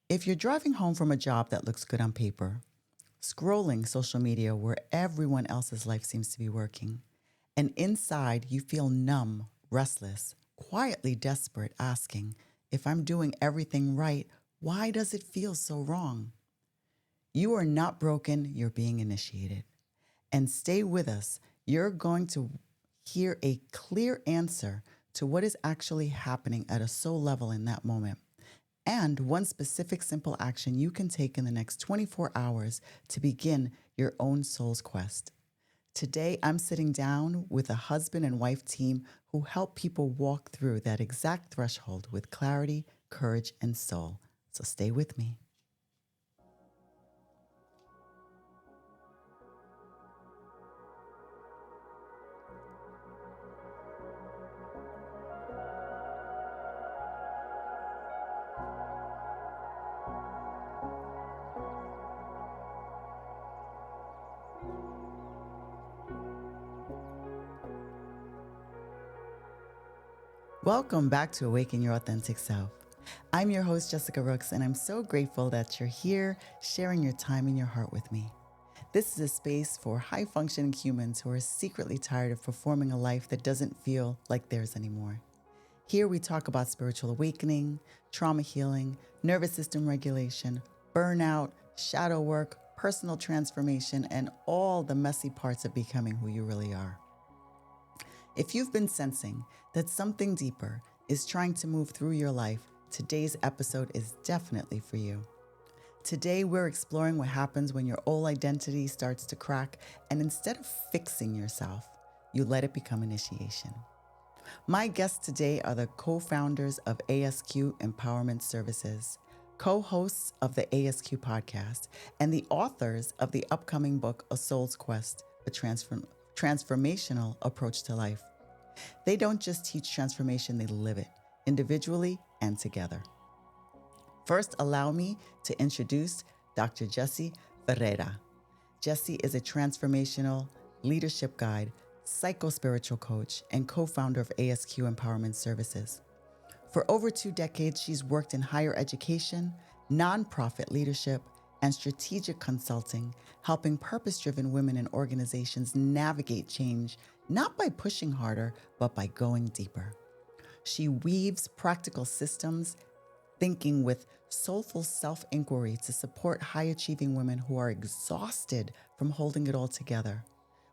If you're driving home from a job that looks good on paper, scrolling social media where everyone else's life seems to be working, and inside you feel numb, restless, quietly desperate, asking, if I'm doing everything right, why does it feel so wrong? You are not broken, you're being initiated. And stay with us. You're going to hear a clear answer to what is actually happening at a soul level in that moment. And one specific simple action you can take in the next 24 hours to begin your own soul's quest. Today, I'm sitting down with a husband and wife team who help people walk through that exact threshold with clarity, courage, and soul. So stay with me. Welcome back to Awaken Your Authentic Self. I'm your host, Jessica Rooks, and I'm so grateful that you're here sharing your time and your heart with me. This is a space for high-functioning humans who are secretly tired of performing a life that doesn't feel like theirs anymore. Here we talk about spiritual awakening, trauma healing, nervous system regulation, burnout, shadow work, personal transformation, and all the messy parts of becoming who you really are. If you've been sensing that something deeper is trying to move through your life, today's episode is definitely for you. Today, we're exploring what happens when your old identity starts to crack, and instead of fixing yourself, you let it become initiation. My guests today are the co-founders of ASQ Empowerment Services, co-hosts of the ASQ podcast, and the authors of the upcoming book, A Soul's Quest, a transformational approach to life. They don't just teach transformation, they live it, individually and together. First, allow me to introduce Dr. Jessie Ferreira. Jessie is a transformational leadership guide, psycho-spiritual coach, and co-founder of ASQ Empowerment Services. For over 2 decades, she's worked in higher education, nonprofit leadership, and strategic consulting, helping purpose-driven women and organizations navigate change, not by pushing harder, but by going deeper. She weaves practical systems, thinking with soulful self-inquiry to support high-achieving women who are exhausted from holding it all together.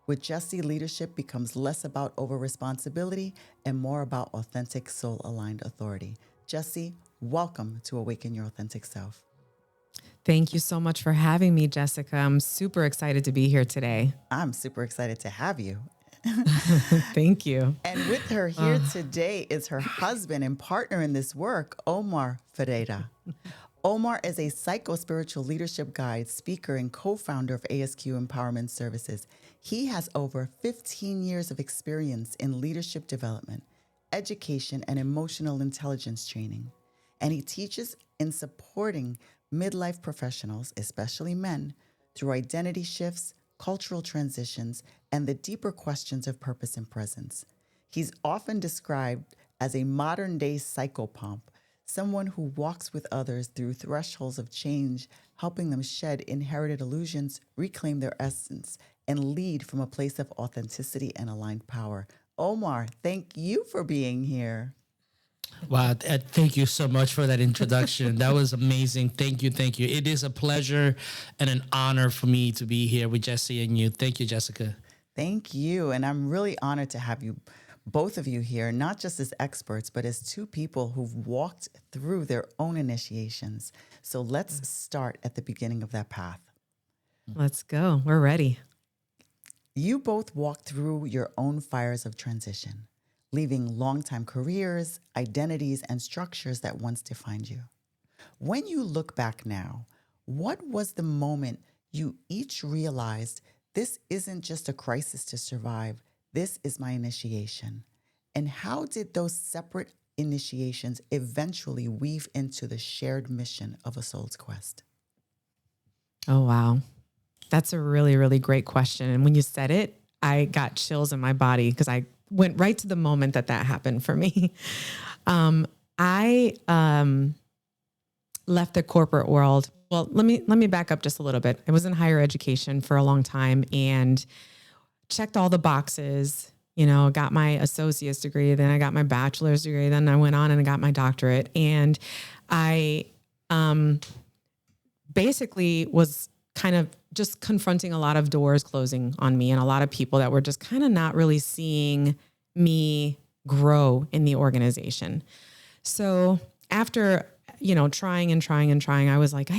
With Jessie, leadership becomes less about over-responsibility and more about authentic, soul-aligned authority. Jessie, welcome to Awaken Your Authentic Self. Thank you so much for having me, Jessica. I'm super excited to be here today. I'm super excited to have you. Thank you. And with her here today is her husband and partner in this work, Omar Ferreira. Omar is a psycho-spiritual leadership guide, speaker, and co-founder of ASQ Empowerment Services. He has over 15 years of experience in leadership development, education, and emotional intelligence training. And he teaches in supporting midlife professionals, especially men, through identity shifts, cultural transitions, and the deeper questions of purpose and presence. He's often described as a modern-day psychopomp, someone who walks with others through thresholds of change, helping them shed inherited illusions, reclaim their essence, and lead from a place of authenticity and aligned power. Omar, thank you for being here. Wow, thank you so much for that introduction. That was amazing. Thank you, thank you. It is a pleasure and an honor for me to be here with Jessie and you. Thank you, Jessica. Thank you. And I'm really honored to have you, both of you here, not just as experts, but as two people who've walked through their own initiations. So let's start at the beginning of that path. Let's go. We're ready. You both walked through your own fires of transition, leaving long-time careers, identities, and structures that once defined you. When you look back now, what was the moment you each realized this isn't just a crisis to survive, this is my initiation? And how did those separate initiations eventually weave into the shared mission of a soul's quest? Oh, wow. That's a really, really great question. And when you said it, I got chills in my body because I went right to the moment that happened for me. I left the corporate world. Well, let me back up just a little bit. I was in higher education for a long time and checked all the boxes, got my associate's degree, then I got my bachelor's degree, then I went on and I got my doctorate. And I basically was kind of just confronting a lot of doors closing on me and a lot of people that were just kind of not really seeing me grow in the organization. So after, trying and trying and trying, I was like,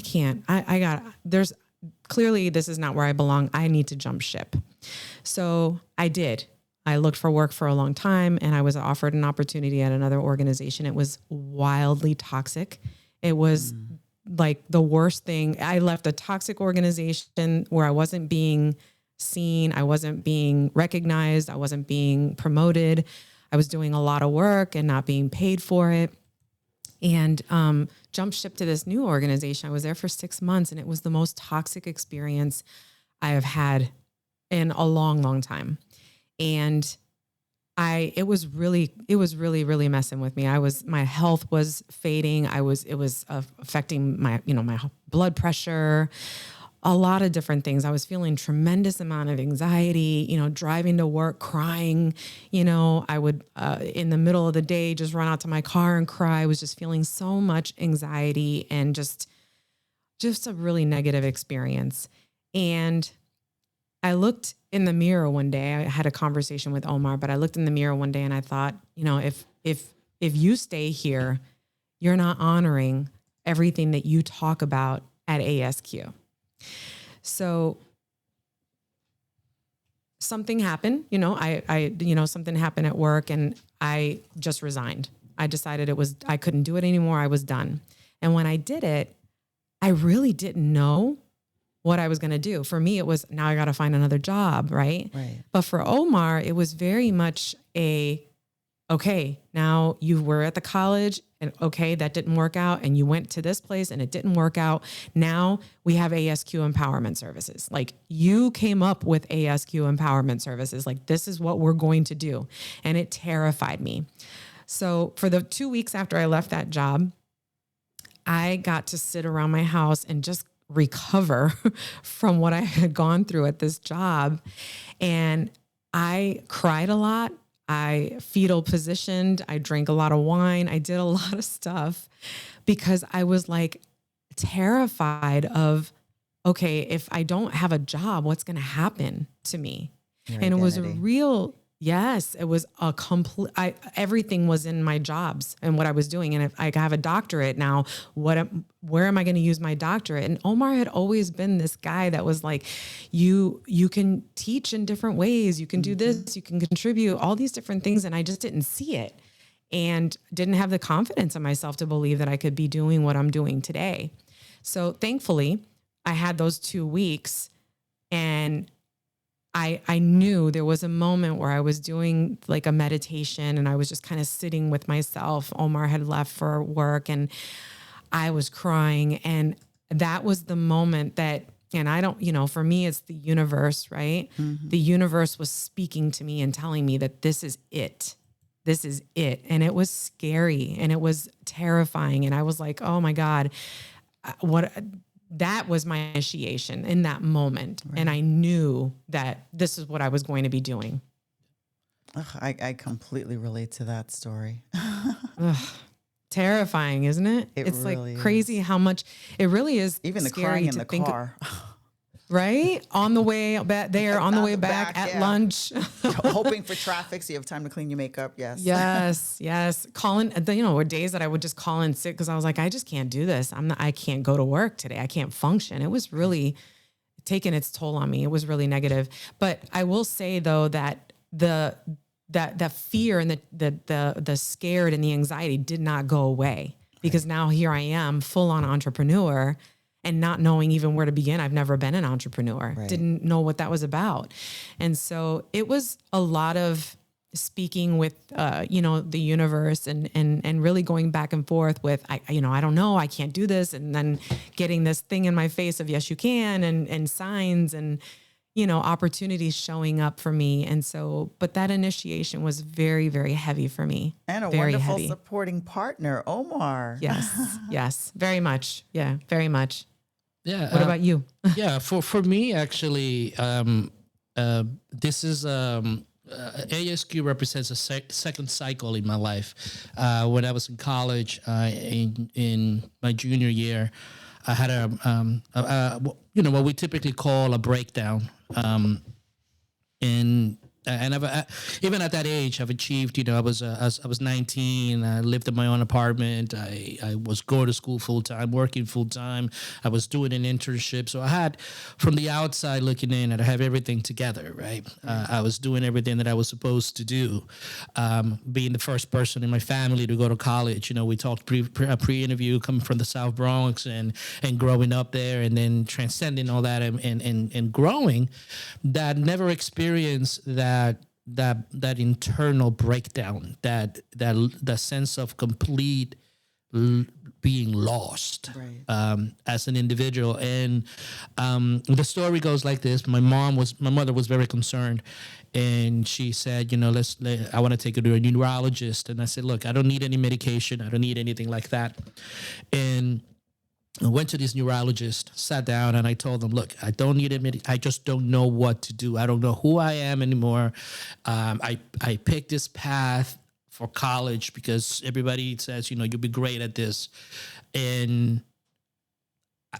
clearly this is not where I belong. I need to jump ship. So I did. I looked for work for a long time and I was offered an opportunity at another organization. It was wildly toxic. It was like the worst thing. I left a toxic organization where I wasn't being seen. I wasn't being recognized. I wasn't being promoted. I was doing a lot of work and not being paid for it. And jumped ship to this new organization. I was there for 6 months and it was the most toxic experience I have had in a long, long time. And it was really, really messing with me. My health was fading. It was affecting my, my blood pressure, a lot of different things. I was feeling tremendous amount of anxiety, driving to work, crying, I would, in the middle of the day, just run out to my car and cry. I was just feeling so much anxiety and just a really negative experience. And I looked in the mirror one day. I had a conversation with Omar, but I looked in the mirror one day and I thought, if you stay here, you're not honoring everything that you talk about at ASQ. So something happened, something happened at work and I just resigned. I decided I couldn't do it anymore. I was done. And when I did it, I really didn't know what I was going to do. For me, it was, now I got to find another job. Right. But for Omar, it was very much okay, now you were at the college and okay, that didn't work out. And you went to this place and it didn't work out. Now we have ASQ Empowerment Services. Like you came up with ASQ Empowerment Services. Like this is what we're going to do. And it terrified me. So for the 2 weeks after I left that job, I got to sit around my house and just recover from what I had gone through at this job. And I cried a lot. I fetal positioned. I drank a lot of wine. I did a lot of stuff because I was like terrified of, okay, if I don't have a job, what's going to happen to me? Your and identity. It was a real, yes, it was a complete, everything was in my jobs and what I was doing. And if I have a doctorate now, where am I going to use my doctorate? And Omar had always been this guy that was like, you can teach in different ways. You can do this, you can contribute, all these different things. And I just didn't see it and didn't have the confidence in myself to believe that I could be doing what I'm doing today. So thankfully I had those 2 weeks and I knew there was a moment where I was doing like a meditation and I was just kind of sitting with myself. Omar had left for work and I was crying. And that was the moment that, and I don't, for me, it's the universe, right? Mm-hmm. The universe was speaking to me and telling me that this is it. This is it. And it was scary and it was terrifying. And I was like, oh my God, that was my initiation in that moment. Right. And I knew that this is what I was going to be doing. Ugh, I completely relate to that story. Ugh, terrifying, isn't it? It's really like crazy how much it really is. Even the scary crying in to the think car. Right? On the way back there, on the way back at lunch. Hoping for traffic so you have time to clean your makeup. Yes. Yes. Calling, were days that I would just call in sick because I was like, I just can't do this. I can't go to work today. I can't function. It was really taking its toll on me. It was really negative. But I will say though that the fear and the scared and the anxiety did not go away because now here I am, full on entrepreneur. And not knowing even where to begin. I've never been an entrepreneur. Right. Didn't know what that was about. And so it was a lot of speaking with, the universe and really going back and forth with, I don't know, I can't do this. And then getting this thing in my face of, yes, you can, and signs. And, opportunities showing up for me. And so, but that initiation was very, very heavy for me. And a very wonderful heavy. supporting partner, Omar. Yes. Yes. Very much. Yeah. Very much. Yeah. What about you? Yeah. For me, actually, this is ASQ represents a second cycle in my life. When I was in college, in my junior year, I had what we typically call a breakdown. And even at that age, I've achieved. I was 19. I lived in my own apartment. I was going to school full time, working full time. I was doing an internship. So I had, from the outside looking in, I have everything together, right? I was doing everything that I was supposed to do. Being the first person in my family to go to college. We talked pre-interview, coming from the South Bronx and growing up there, and then transcending all that and growing. That never experienced that internal breakdown, that sense of complete being lost, Right. as an individual. And the story goes like this: my mother was very concerned, and she said, I want to take her to a neurologist. And I said, look, I don't need any medication, I don't need anything like that. And I went to this neurologist, sat down, and I told them, look, I don't need I just don't know what to do. I don't know who I am anymore. I picked this path for college because everybody says, you'll be great at this. And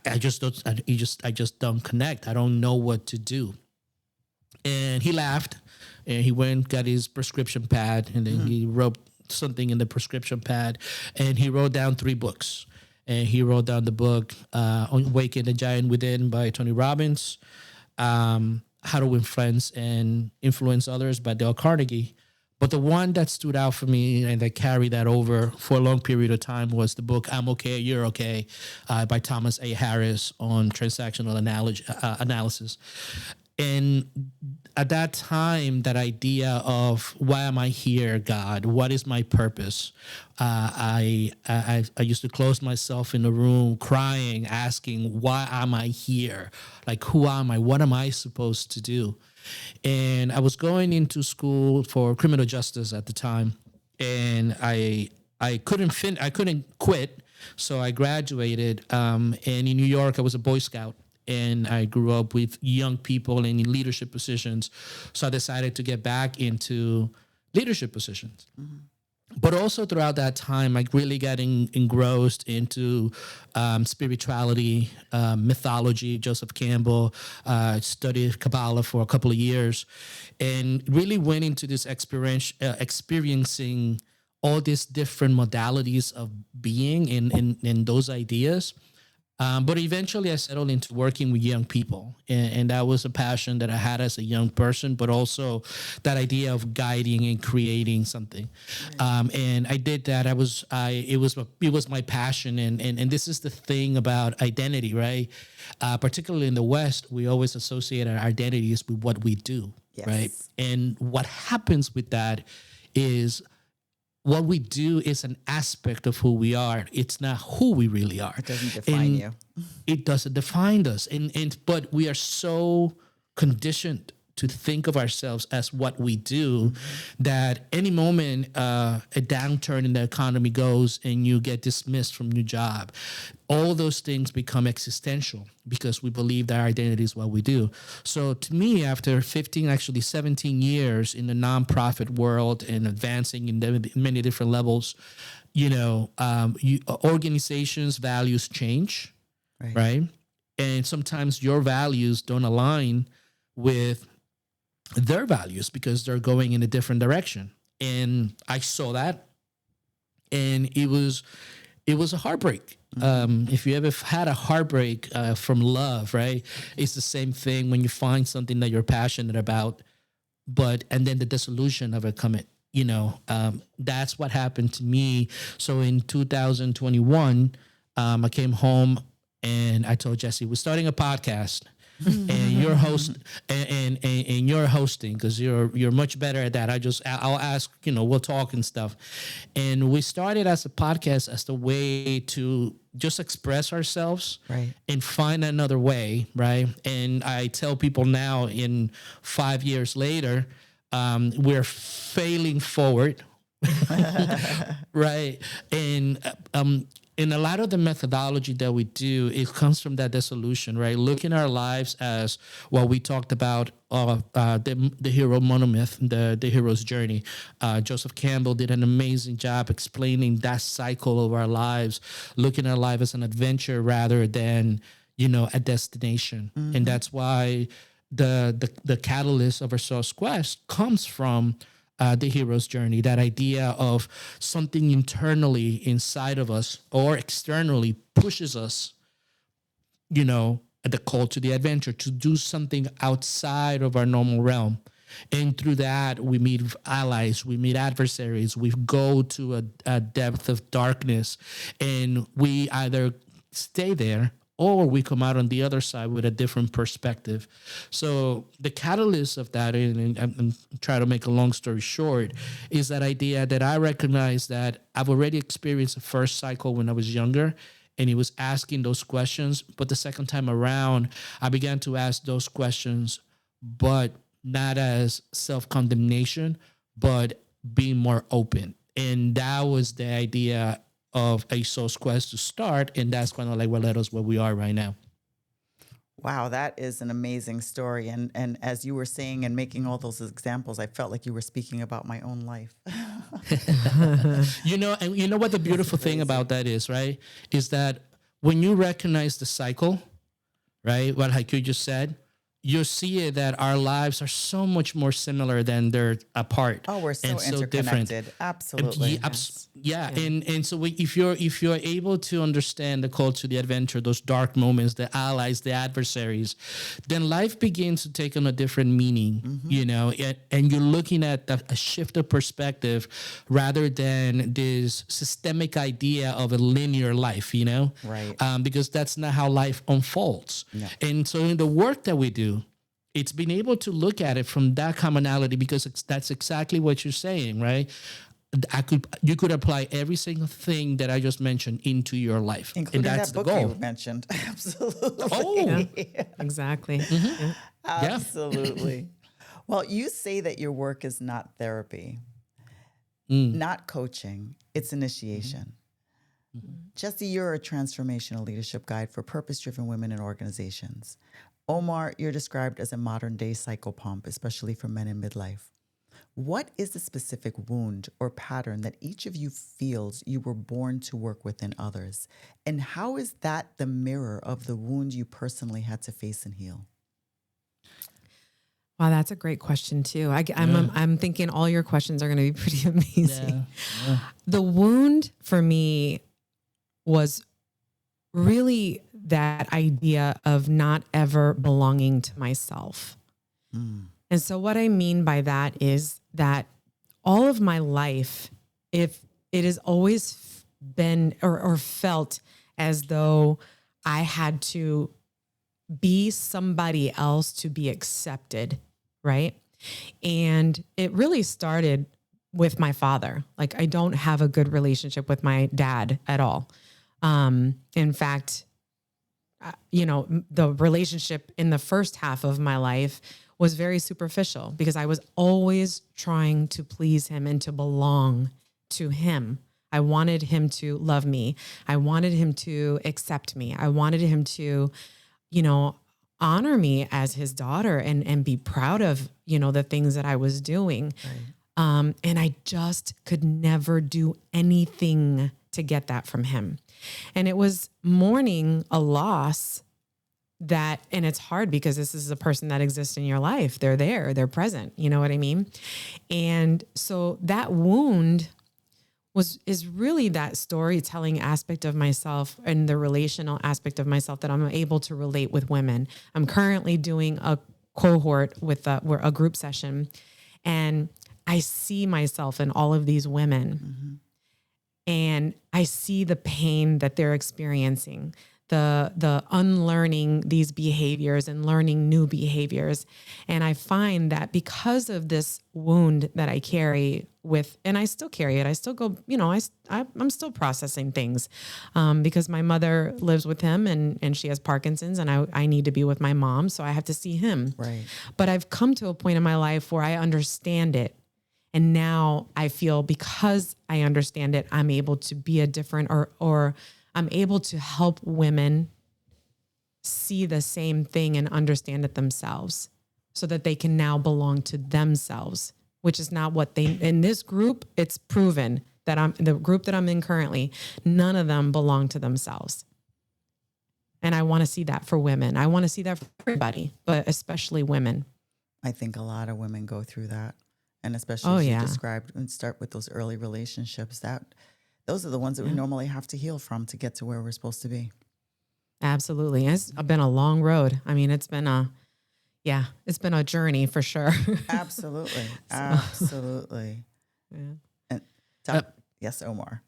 I just don't connect. I don't know what to do. And he laughed, and he went, got his prescription pad, and then he wrote something in the prescription pad, and he wrote down 3 books. And he wrote down the book, Awaken the Giant Within by Tony Robbins, How to Win Friends and Influence Others by Dale Carnegie. But the one that stood out for me and that carried that over for a long period of time was the book, I'm Okay, You're Okay, by Thomas A. Harris on transactional analysis. And at that time, that idea of why am I here, God? What is my purpose? I used to close myself in a room crying, asking, why am I here? Like, who am I? What am I supposed to do? And I was going into school for criminal justice at the time, and I couldn't quit, so I graduated. And in New York, I was a Boy Scout. And I grew up with young people in leadership positions. So I decided to get back into leadership positions. Mm-hmm. But also throughout that time, I really got engrossed into spirituality, mythology. Joseph Campbell, studied Kabbalah for a couple of years, and really went into this experiencing all these different modalities of being in those ideas. But eventually I settled into working with young people. And that was a passion that I had as a young person, but also that idea of guiding and creating something. And I did that. It was my passion. And this is the thing about identity, right? Particularly in the West, we always associate our identities with what we do, Yes. right? And what happens with that is, what we do is an aspect of who we are. It's not who we really are. It doesn't define you. It doesn't define us. But we are so conditioned to think of ourselves as what we do, that any moment a downturn in the economy goes and you get dismissed from your job, all those things become existential because we believe that our identity is what we do. So to me, after 17 years in the nonprofit world and advancing in many different levels, organizations' values change, right? And sometimes your values don't align with their values because they're going in a different direction. And I saw that, and it was a heartbreak. If you ever had a heartbreak from love, right? It's the same thing when you find something that you're passionate about, and then the disillusion of it coming. That's what happened to me. So in 2021, I came home and I told Jessie, we're starting a podcast. And your host and you're hosting because you're much better at that. I'll ask, we'll talk and stuff. And we started as a podcast as the way to just express ourselves, right, and find another way, right? And I tell people now, in 5 years later, we're failing forward. Right. And a lot of the methodology that we do, it comes from that dissolution, right? Looking at our lives as what we talked about, the hero monomyth, the hero's journey. Joseph Campbell did an amazing job explaining that cycle of our lives, looking at life as an adventure rather than, a destination. And that's why the catalyst of our soul's quest comes from the hero's journey, that idea of something internally inside of us or externally pushes us, at the call to the adventure, to do something outside of our normal realm. And through that, we meet allies, we meet adversaries, we go to a depth of darkness, and we either stay there or we come out on the other side with a different perspective. So the catalyst of that, and I'm trying to make a long story short, is that idea that I recognize that I've already experienced the first cycle when I was younger, and he was asking those questions. But the second time around, I began to ask those questions, but not as self-condemnation, but being more open. And that was the idea of a soul's quest to start, and that's kind of like what led us where we are right now. Wow, that is an amazing story. And as you were saying and making all those examples, I felt like you were speaking about my own life. And you know what the beautiful thing about that is, right? Is that when you recognize the cycle, right? What Haiku just said, you'll see that our lives are so much more similar than they're apart. Oh, we're so and so interconnected. different. Absolutely. And so if you're able to understand the call to the adventure, those dark moments, the allies, the adversaries, then life begins to take on a different meaning, and you're looking at a shift of perspective rather than this systemic idea of a linear life, Right. Because that's not how life unfolds. No. And so in the work that we do, it's been able to look at it from that commonality, because that's exactly what you're saying, right? You could apply every single thing that I just mentioned into your life, Including and that's that book the goal. you mentioned. Absolutely. Oh, Exactly. Mm-hmm. Yeah. Absolutely. Well, you say that your work is not therapy, not coaching, it's initiation. Jessie, you're a transformational leadership guide for purpose-driven women in organizations. Omar, you're described as a modern-day psychopomp, especially for men in midlife. What is the specific wound or pattern that each of you feels you were born to work with in others? And how is that the mirror of the wound you personally had to face and heal? Wow, that's a great question too. I'm thinking all your questions are going to be pretty amazing. Yeah. The wound for me was really that idea of not ever belonging to myself. And so what I mean by that is that all of my life, if it has always been or felt as though I had to be somebody else to be accepted, right? And it really started with my father. Like, I don't have a good relationship with my dad at all. In fact, the relationship in the first half of my life was very superficial because I was always trying to please him and to belong to him. I wanted him to love me. I wanted him to accept me. I wanted him to, honor me as his daughter and be proud of, the things that I was doing. Right. And I just could never do anything to get that from him. And it was mourning a loss that, and it's hard because this is a person that exists in your life. They're there, they're present. You know what I mean? And so that wound is really that storytelling aspect of myself and the relational aspect of myself that I'm able to relate with women. I'm currently doing a cohort with a group session, and I see myself in all of these women. And I see the pain that they're experiencing, the unlearning these behaviors and learning new behaviors. And I find that because of this wound that I carry with, and I still carry it, I still go, I'm still processing things because my mother lives with him and she has Parkinson's, and I need to be with my mom. So I have to see him. Right. But I've come to a point in my life where I understand it. And now I feel because I understand it, I'm able to be a different or I'm able to help women see the same thing and understand it themselves so that they can now belong to themselves, which is not what in this group, it's proven that the group that I'm in currently, none of them belong to themselves. And I want to see that for women. I want to see that for everybody, but especially women. I think a lot of women go through that. And especially as you described, and start with those early relationships, those are the ones that we normally have to heal from to get to where we're supposed to be. Absolutely. It's been a long road. I mean, it's been a journey for sure. Absolutely. Absolutely. Yeah. And yes, Omar.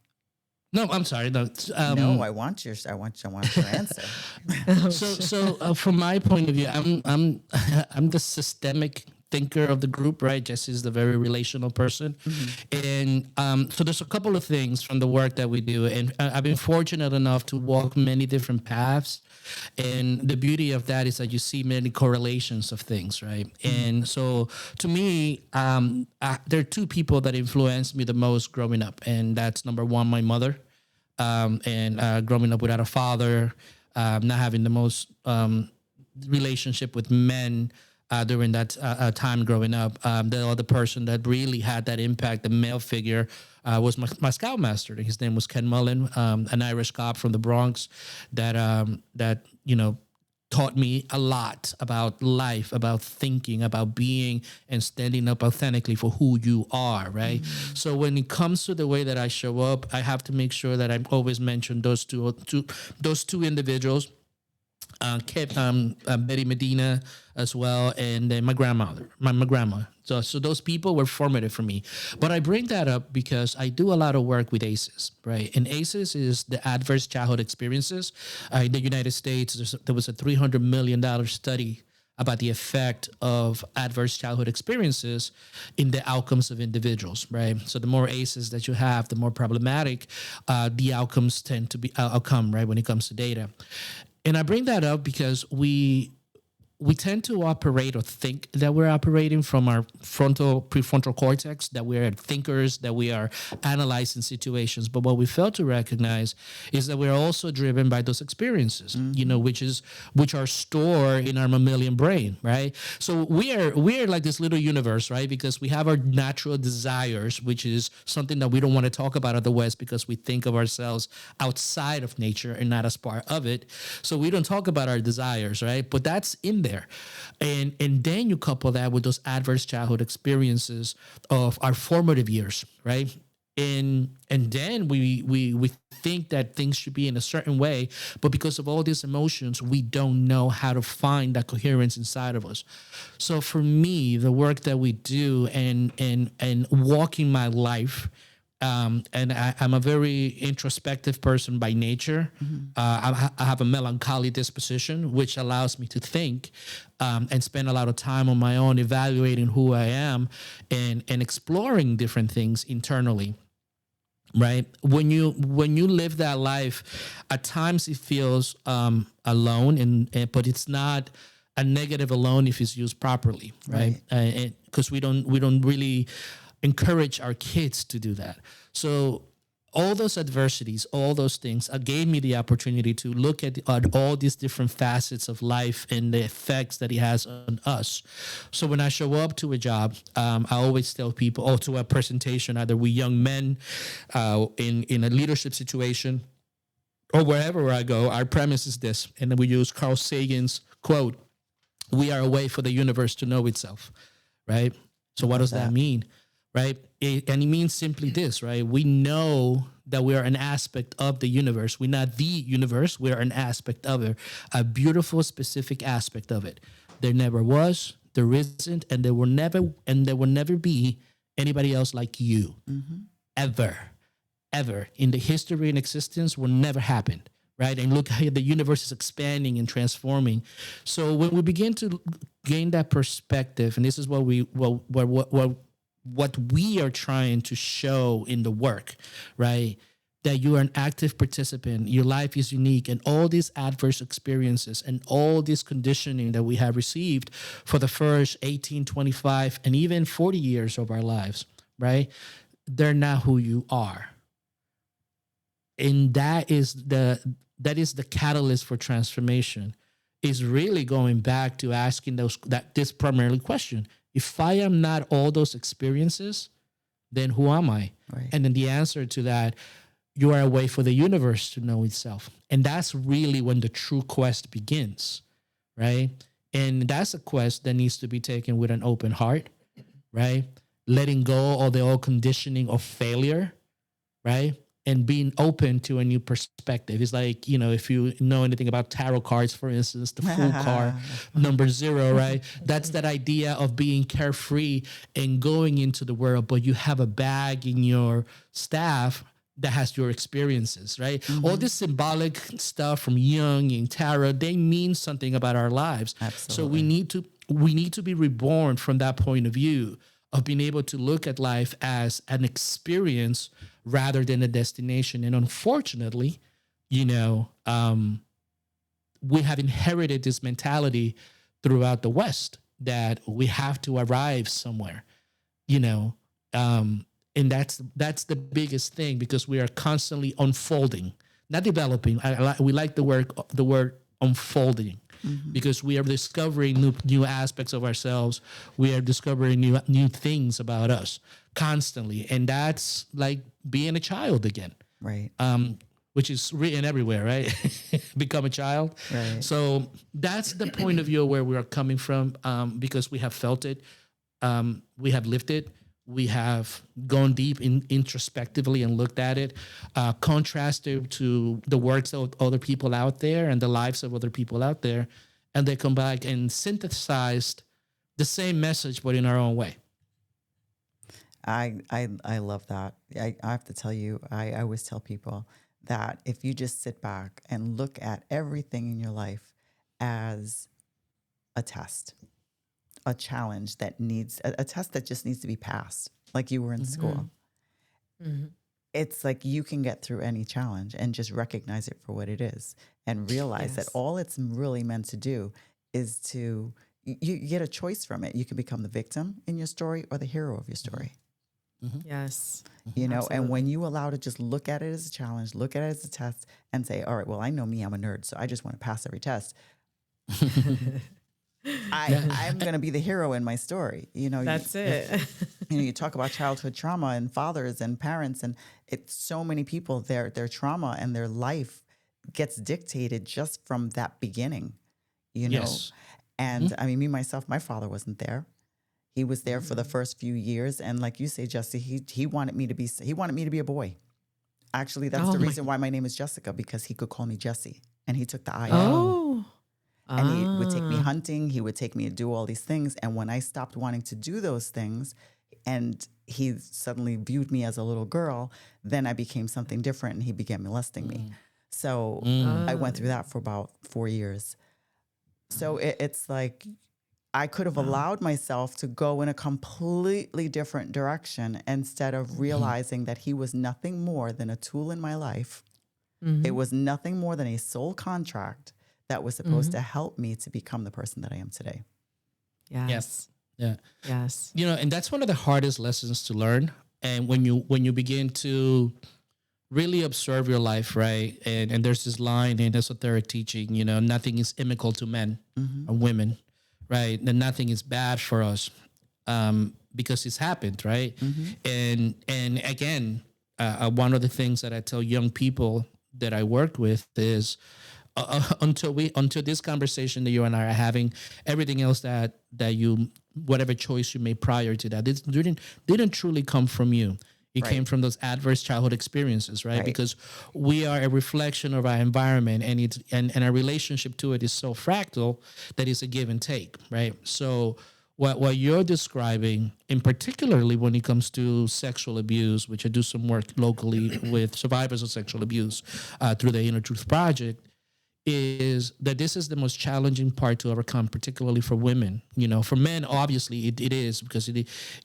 No, I'm sorry. No, No, I want your answer. So from my point of view, I'm the systemic thinker of the group, right? Jessie is the very relational person. And so there's a couple of things from the work that we do. And I've been fortunate enough to walk many different paths. And the beauty of that is that you see many correlations of things, right? And so to me, there are two people that influenced me the most growing up. And that's number one, my mother. And growing up without a father, not having the most relationship with men, during that time growing up. The other person that really had that impact, the male figure, was my scoutmaster. His name was Ken Mullen, an Irish cop from the Bronx that taught me a lot about life, about thinking, about being and standing up authentically for who you are, right? So when it comes to the way that I show up, I have to make sure that I always mention those two individuals. Betty Medina as well, and then my grandmother, my grandma. So those people were formative for me. But I bring that up because I do a lot of work with ACEs, right? And ACEs is the Adverse Childhood Experiences. In the United States, there was a $300 million study about the effect of adverse childhood experiences in the outcomes of individuals, right? So the more ACEs that you have, the more problematic the outcomes tend to be right, when it comes to data. And I bring that up because we tend to operate or think that we're operating from our prefrontal cortex, that we're thinkers, that we are analyzing situations. But what we fail to recognize is that we're also driven by those experiences, which are stored in our mammalian brain, right? So we are like this little universe, right? Because we have our natural desires, which is something that we don't want to talk about otherwise because we think of ourselves outside of nature and not as part of it. So we don't talk about our desires, right? But that's in there. And then you couple that with those adverse childhood experiences of our formative years, right? And then we think that things should be in a certain way, but because of all these emotions, we don't know how to find that coherence inside of us. So for me, the work that we do and walking my life, and I'm a very introspective person by nature. I have a melancholy disposition, which allows me to think and spend a lot of time on my own, evaluating who I am and exploring different things internally. Right. When you live that life, at times it feels alone, but it's not a negative alone if it's used properly. Right. Because we don't really encourage our kids to do that. So all those adversities, all those things gave me the opportunity to look at all these different facets of life and the effects that it has on us. So when I show up to a job, I always tell people, or to a presentation, either we young men in a leadership situation or wherever I go, our premise is this. And then we use Carl Sagan's quote, "We are a way for the universe to know itself," right? So what does that mean? Right. And it means simply this, right? We know that we are an aspect of the universe. We're not the universe. We're an aspect of it, a beautiful, specific aspect of it. There never was, there isn't, and there will never be anybody else like you. Ever in the history and existence will never happen. right? And look how the universe is expanding and transforming. So when we begin to gain that perspective, and this is what we are trying to show in the work, right? That you are an active participant, your life is unique, and all these adverse experiences and all this conditioning that we have received for the first 18, 25, and even 40 years of our lives, right? They're not who you are. And that is the catalyst for transformation, is really going back to asking this primarily question. If I am not all those experiences, then who am I? Right. And then the answer to that, you are a way for the universe to know itself. And that's really when the true quest begins, right? And that's a quest that needs to be taken with an open heart, right? Letting go of the old conditioning of failure, right? And being open to a new perspective. It's like, if you know anything about tarot cards, for instance, the Fool card, number 0, right? That's that idea of being carefree and going into the world, but you have a bag in your staff that has your experiences, right? Mm-hmm. All this symbolic stuff from Jung and tarot, they mean something about our lives. Absolutely. So we need to be reborn from that point of view of being able to look at life as an experience rather than a destination. And unfortunately, we have inherited this mentality throughout the West that we have to arrive somewhere, and that's the biggest thing, because we are constantly unfolding, not developing. We like the word unfolding, because we are discovering new aspects of ourselves. We are discovering new things about us constantly, and that's like being a child again, right? Which is written everywhere, right? Become a child. Right. So that's the point of view where we are coming from, because we have felt it, we have lived it. We have gone deep introspectively and looked at it, contrasted to the works of other people out there and the lives of other people out there, and they come back and synthesized the same message, but in our own way. I love that. I have to tell you, I always tell people that if you just sit back and look at everything in your life as a test, a challenge that needs a test that just needs to be passed, like you were in school. Mm-hmm. It's like you can get through any challenge and just recognize it for what it is and realize that all it's really meant to do is to, you get a choice from it. You can become the victim in your story or the hero of your story. Mm-hmm. Yes. Absolutely. And when you allow to just look at it as a challenge, look at it as a test and say, all right, well, I know me, I'm a nerd, so I just want to pass every test. I'm going to be the hero in my story. That's it. You talk about childhood trauma and fathers and parents, and it's so many people, their trauma and their life gets dictated just from that beginning, Yes. And I mean, me, myself, my father wasn't there. He was there for the first few years. And like you say, Jessie, he wanted me to be a boy. Actually, that's the reason why my name is Jessica, because he could call me Jessie, and he took the I out. Oh. And he would take me hunting. He would take me to do all these things. And when I stopped wanting to do those things and he suddenly viewed me as a little girl, then I became something different and he began molesting me. So I went through that for about 4 years. So it's like I could have allowed myself to go in a completely different direction instead of realizing that he was nothing more than a tool in my life. Mm-hmm. It was nothing more than a soul contract that was supposed to help me to become the person that I am today. Yes. Yeah. Yes. And that's one of the hardest lessons to learn. And when you begin to really observe your life, right? And there's this line in esoteric teaching, nothing is inimical to men or women, right? And nothing is bad for us because it's happened, right? Mm-hmm. And again, one of the things that I tell young people that I work with is, until this conversation that you and I are having, everything else that you, whatever choice you made prior to that, it didn't truly come from you. It came from those adverse childhood experiences, right? Because we are a reflection of our environment, and our relationship to it is so fractal that it's a give and take, right? So what you're describing, and particularly when it comes to sexual abuse, which I do some work locally with survivors of sexual abuse through the Inner Truth Project, is that this is the most challenging part to overcome, particularly for women. For men, obviously it is, because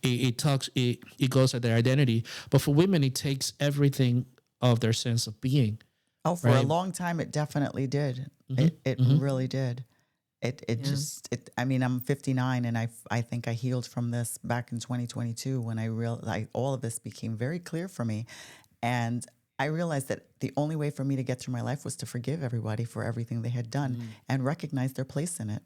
it goes at their identity. But for women, it takes everything of their sense of being. Oh, for a Right. long time, it definitely did. It really did. I mean, I'm 59 and I think I healed from this back in 2022 when I realized all of this became very clear for me. And I realized that the only way for me to get through my life was to forgive everybody for everything they had done and recognize their place in it.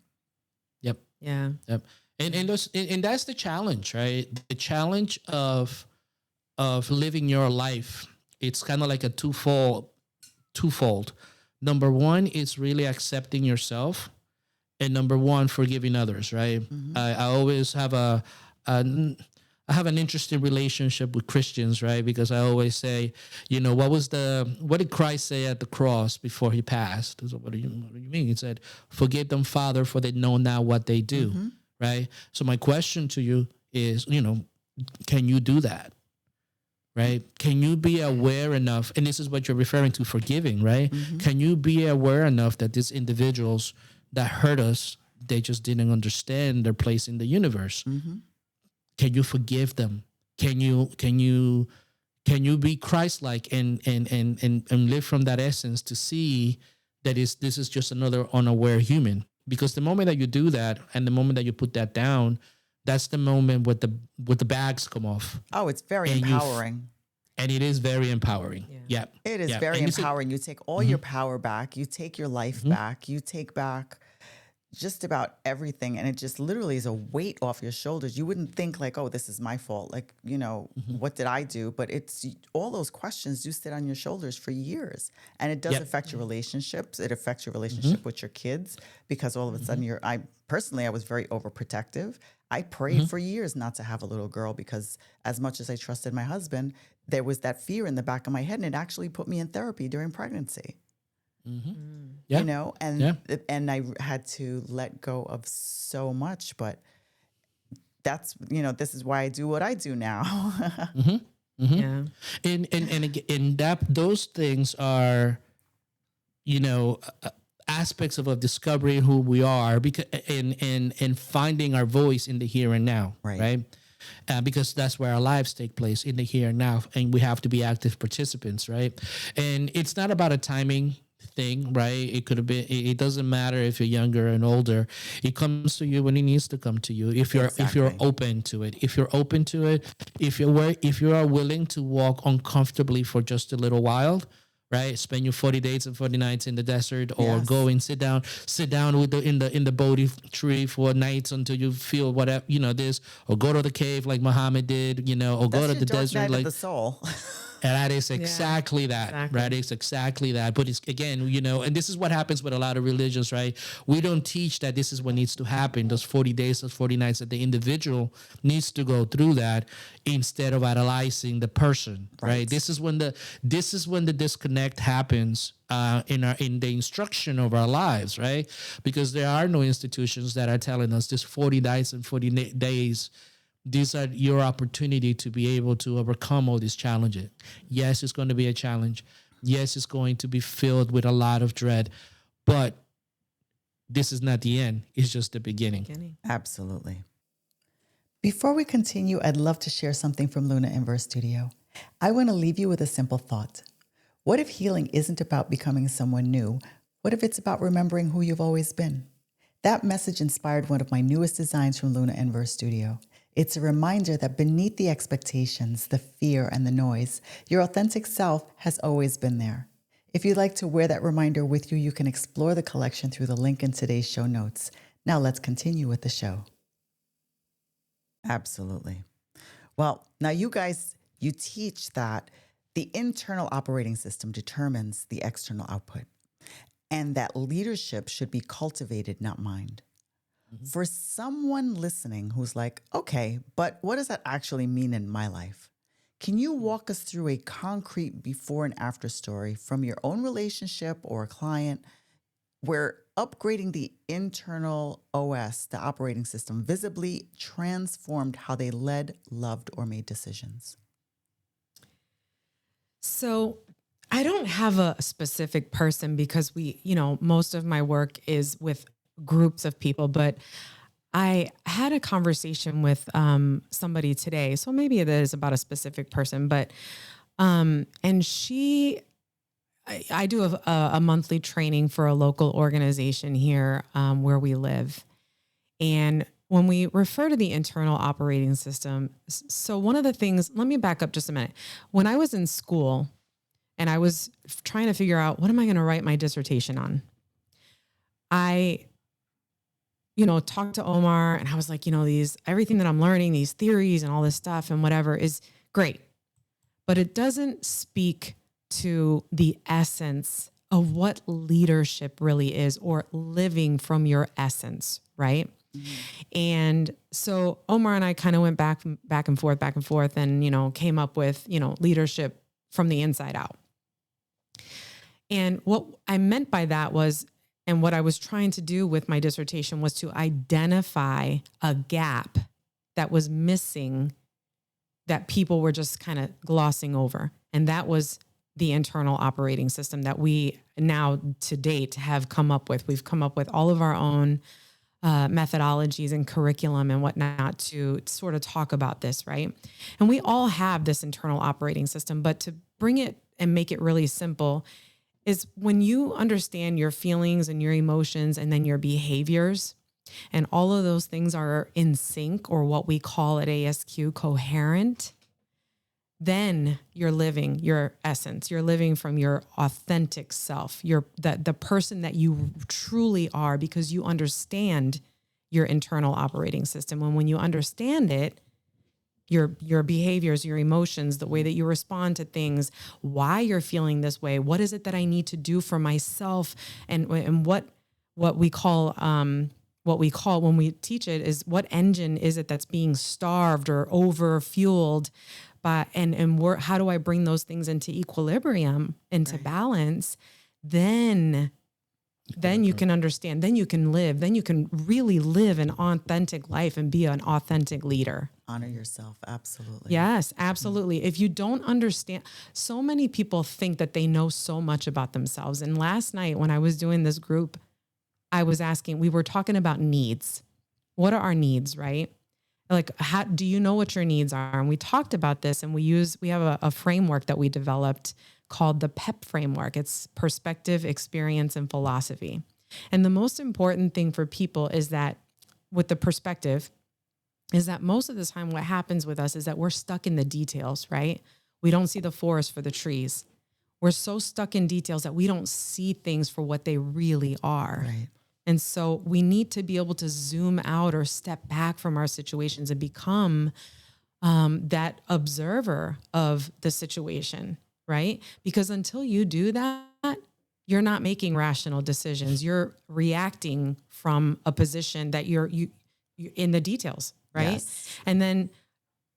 Yep. Yeah. Yep. And that's the challenge, right? The challenge of living your life. It's kind of like a twofold. Number one is really accepting yourself, and number one, forgiving others, right? I always have I have an interesting relationship with Christians, right? Because I always say, what did Christ say at the cross before he passed? So what do you mean? He said, forgive them, Father, for they know now what they do, right? So my question to you is, can you do that? Right? Can you be aware enough? And this is what you're referring to, forgiving, right? Can you be aware enough that these individuals that hurt us, they just didn't understand their place in the universe? Can you forgive them? Can you be Christ-like and live from that essence to see that this is just another unaware human? Because the moment that you do that, and the moment that you put that down, that's the moment with the bags come off. Oh, it's very empowering. And it is very empowering. Yeah. It is very empowering. You take all your power back. You take your life back. You take back just about everything. And it just literally is a weight off your shoulders. You wouldn't think like, oh, this is my fault. Like, what did I do? But it's all those questions do sit on your shoulders for years. And it does affect your relationships. It affects your relationship with your kids, because all of a sudden I was very overprotective. I prayed for years not to have a little girl, because as much as I trusted my husband, there was that fear in the back of my head, and it actually put me in therapy during pregnancy. Yeah. And I had to let go of so much, but that's, this is why I do what I do now. Yeah. And that those things are, aspects of discovering who we are, because and finding our voice in the here and now, right? Because that's where our lives take place, in the here and now, and we have to be active participants, right? And it's not about a timing thing, right? It could have been. It doesn't matter if you're younger and older. It comes to you when it needs to come to you. If you're open to it, if you are willing to walk uncomfortably for just a little while. Right, spend your 40 days and 40 nights in the desert, or go and sit down in the Bodhi tree for nights until you feel whatever this, or go to the cave like Muhammad did, or go to the desert night like of the soul. And that is exactly that, right? It's exactly that. But it's, again, and this is what happens with a lot of religions, right? We don't teach that this is what needs to happen. Those 40 days, those 40 nights, that the individual needs to go through that, instead of analyzing the person, right? This is when the disconnect happens in the instruction of our lives, right? Because there are no institutions that are telling us this 40 nights and 40 days. These are your opportunity to be able to overcome all these challenges. Yes, it's going to be a challenge. Yes, it's going to be filled with a lot of dread, but this is not the end. It's just the beginning. Absolutely. Before we continue, I'd love to share something from Luna in Verse Studio. I want to leave you with a simple thought. What if healing isn't about becoming someone new? What if it's about remembering who you've always been? That message inspired one of my newest designs from Luna in Verse Studio. It's a reminder that beneath the expectations, the fear, and the noise, your authentic self has always been there. If you'd like to wear that reminder with you, you can explore the collection through the link in today's show notes. Now let's continue with the show. Absolutely. Well, now you guys, you teach that the internal operating system determines the external output, and that leadership should be cultivated, not mined. For someone listening who's like, okay, but what does that actually mean in my life? Can you walk us through a concrete before and after story from your own relationship or a client where upgrading the internal OS, the operating system, visibly transformed how they led, loved, or made decisions? So I don't have a specific person because most of my work is with groups of people, but I had a conversation with somebody today. So maybe it is about a specific person, but, and I do a monthly training for a local organization here where we live. And when we refer to the internal operating system, so one of the things, let me back up just a minute. When I was in school and I was trying to figure out what am I going to write my dissertation on, I talked to Omar and I was like, everything that I'm learning, these theories and all this stuff and whatever is great, but it doesn't speak to the essence of what leadership really is or living from your essence, right? Mm-hmm. And so Omar and I kind of went back and forth and, came up with, leadership from the inside out. And what I meant by that was, and what I was trying to do with my dissertation was to identify a gap that was missing that people were just kind of glossing over. And that was the internal operating system that we now to date have come up with. We've come up with all of our own methodologies and curriculum and whatnot to sort of talk about this, right? And we all have this internal operating system, but to bring it and make it really simple is when you understand your feelings and your emotions and then your behaviors, and all of those things are in sync, or what we call at ASQ coherent, then you're living your essence. You're living from your authentic self. You're the person that you truly are because you understand your internal operating system. And when you understand it, your behaviors, your emotions, the way that you respond to things, why you're feeling this way, what is it that I need to do for myself, and what we call when we teach it is what engine is it that's being starved or over fueled by, and how do I bring those things into equilibrium, into right. balance? Then you can understand, then you can live, then you can really live an authentic life and be an authentic leader. Honor yourself. Absolutely. Yes, absolutely. If you don't understand, so many people think that they know so much about themselves. And last night when I was doing this group, we were talking about needs. What are our needs, right? Like, how do you know what your needs are? And we talked about this, and we have a framework that we developed called the PEP framework. It's perspective, experience, and philosophy. And the most important thing for people is that with the perspective is that most of the time what happens with us is that we're stuck in the details, right? We don't see the forest for the trees. We're so stuck in details that we don't see things for what they really are. Right. And so we need to be able to zoom out or step back from our situations and become that observer of the situation, right? Because until you do that, you're not making rational decisions. You're reacting from a position that you're in the details, right? Yes. And then,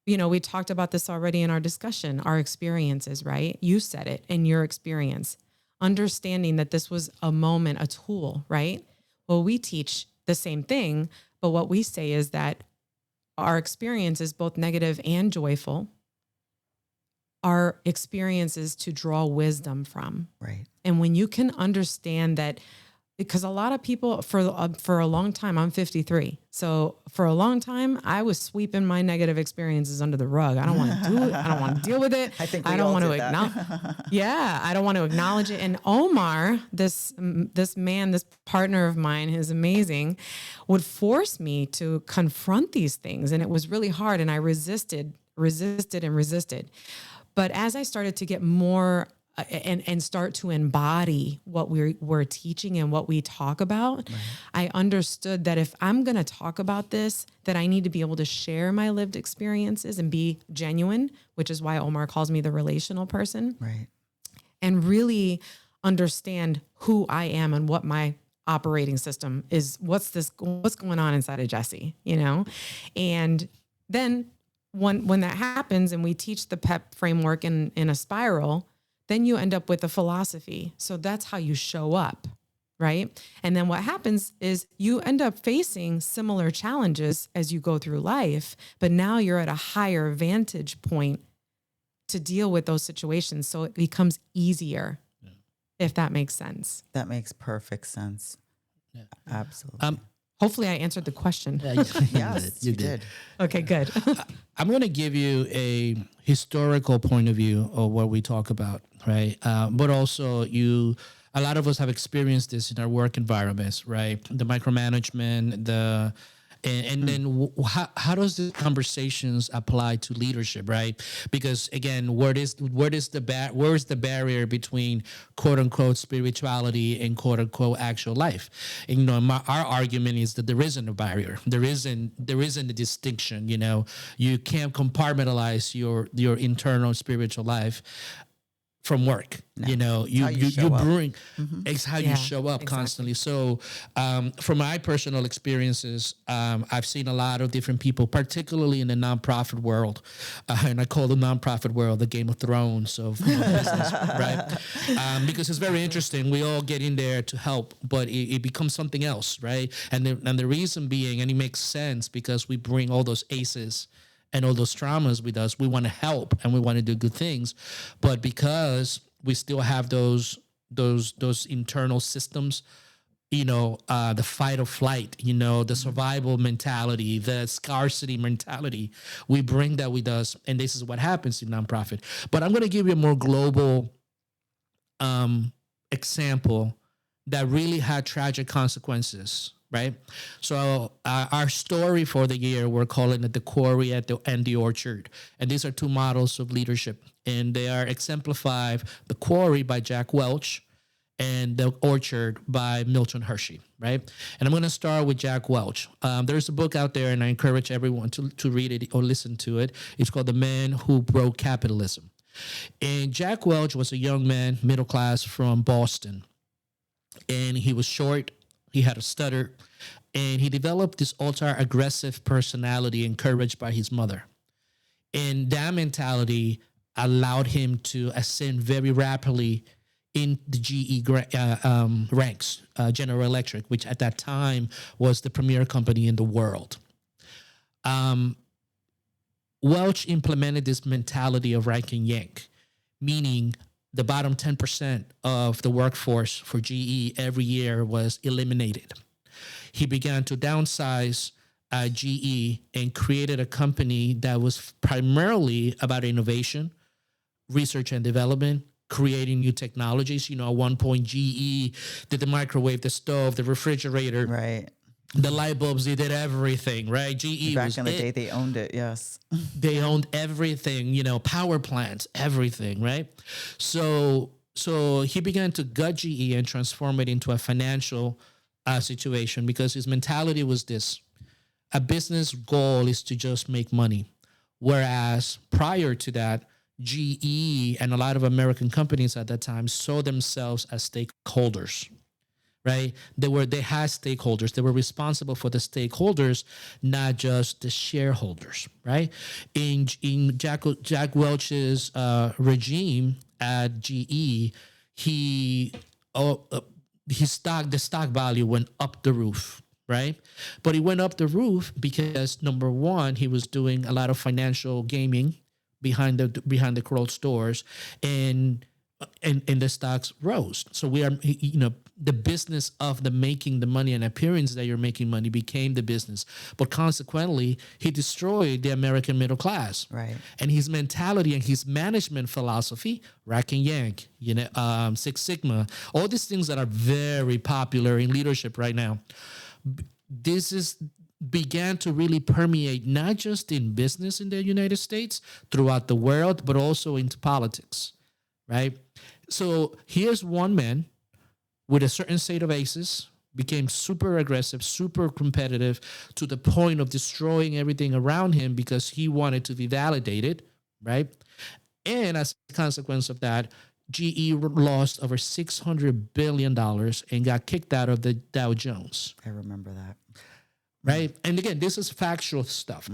we talked about this already in our discussion, our experiences, right? You said it in your experience, understanding that this was a moment, a tool, right? Well, we teach the same thing, but what we say is that our experience is both negative and joyful. Our experiences to draw wisdom from. Right. And when you can understand that, because a lot of people for a long time, I'm 53. So for a long time, I was sweeping my negative experiences under the rug. I don't want to do it. I don't want to deal with it. I think I don't want to acknowledge. Yeah, I don't want to acknowledge it. And Omar, this man, this partner of mine, who's amazing, would force me to confront these things, and it was really hard. And I resisted. But as I started to get more and start to embody what we're teaching and what we talk about, right. I understood that if I'm going to talk about this, that I need to be able to share my lived experiences and be genuine, which is why Omar calls me the relational person. Right. And really understand who I am and what my operating system is. What's going on inside of Jessie, And then when that happens and we teach the PEP framework in a spiral, then you end up with a philosophy. So that's how you show up, right? And then what happens is you end up facing similar challenges as you go through life, but now you're at a higher vantage point to deal with those situations. So it becomes easier, if that makes sense. That makes perfect sense. Yeah. Absolutely. Hopefully I answered the question. Yeah, Yes, you did. Okay, good. I'm going to give you a historical point of view of what we talk about, right? But also a lot of us have experienced this in our work environments, right? The micromanagement, and then how does the conversations apply to leadership, right? Because again, where is the barrier between quote unquote spirituality and quote unquote actual life? And, our argument is that there isn't a barrier. There isn't a distinction. You can't compartmentalize your internal spiritual life from work. No. You bring it's how you Yeah, show up constantly. So from my personal experiences, I've seen a lot of different people, particularly in the nonprofit world, and I call the nonprofit world the Game of Thrones of business, right? Because it's very interesting. We all get in there to help, but it becomes something else, right? And the reason being, and it makes sense, because we bring all those aces and all those traumas with us. We want to help and we want to do good things, but because we still have those internal systems, the fight or flight, the survival mentality, the scarcity mentality, we bring that with us, and this is what happens in nonprofit. But I'm going to give you a more global example that really had tragic consequences. Right. So our story for the year, we're calling it The Quarry and the Orchard. And these are two models of leadership. And they are exemplified: The Quarry by Jack Welch and The Orchard by Milton Hershey. Right. And I'm going to start with Jack Welch. There's a book out there, and I encourage everyone to read it or listen to it. It's called The Man Who Broke Capitalism. And Jack Welch was a young man, middle class, from Boston. And he was short. He had a stutter, and he developed this ultra-aggressive personality encouraged by his mother. And that mentality allowed him to ascend very rapidly in the GE ranks, General Electric, which at that time was the premier company in the world. Welch implemented this mentality of rank and yank, meaning the bottom 10% of the workforce for GE every year was eliminated. He began to downsize GE and created a company that was primarily about innovation, research and development, creating new technologies. At one point, GE did the microwave, the stove, the refrigerator, Right. the light bulbs. They did everything, right? GE Back was in the day, they owned it. Yes. They owned everything, power plants, everything, right? So he began to gut GE and transform it into a financial situation, because his mentality was this: a business goal is to just make money. Whereas prior to that, GE and a lot of American companies at that time saw themselves as stakeholders. Right? They had stakeholders. They were responsible for the stakeholders, not just the shareholders. Right? In Jack Welch's regime at GE, the stock value went up the roof. Right? But it went up the roof because, number one, he was doing a lot of financial gaming behind the closed stores, and the stocks rose. So we are, the business of the making the money and appearance that you're making money became the business. But consequently, he destroyed the American middle class. Right. And his mentality and his management philosophy, rack and yank, Six Sigma, all these things that are very popular in leadership right now. Began to really permeate not just in business in the United States, throughout the world, but also into politics. Right? So here's one man with a certain set of aces, became super aggressive, super competitive, to the point of destroying everything around him because he wanted to be validated, right? And as a consequence of that, GE lost over $600 billion and got kicked out of the Dow Jones. I remember that. Right? And again, this is factual stuff.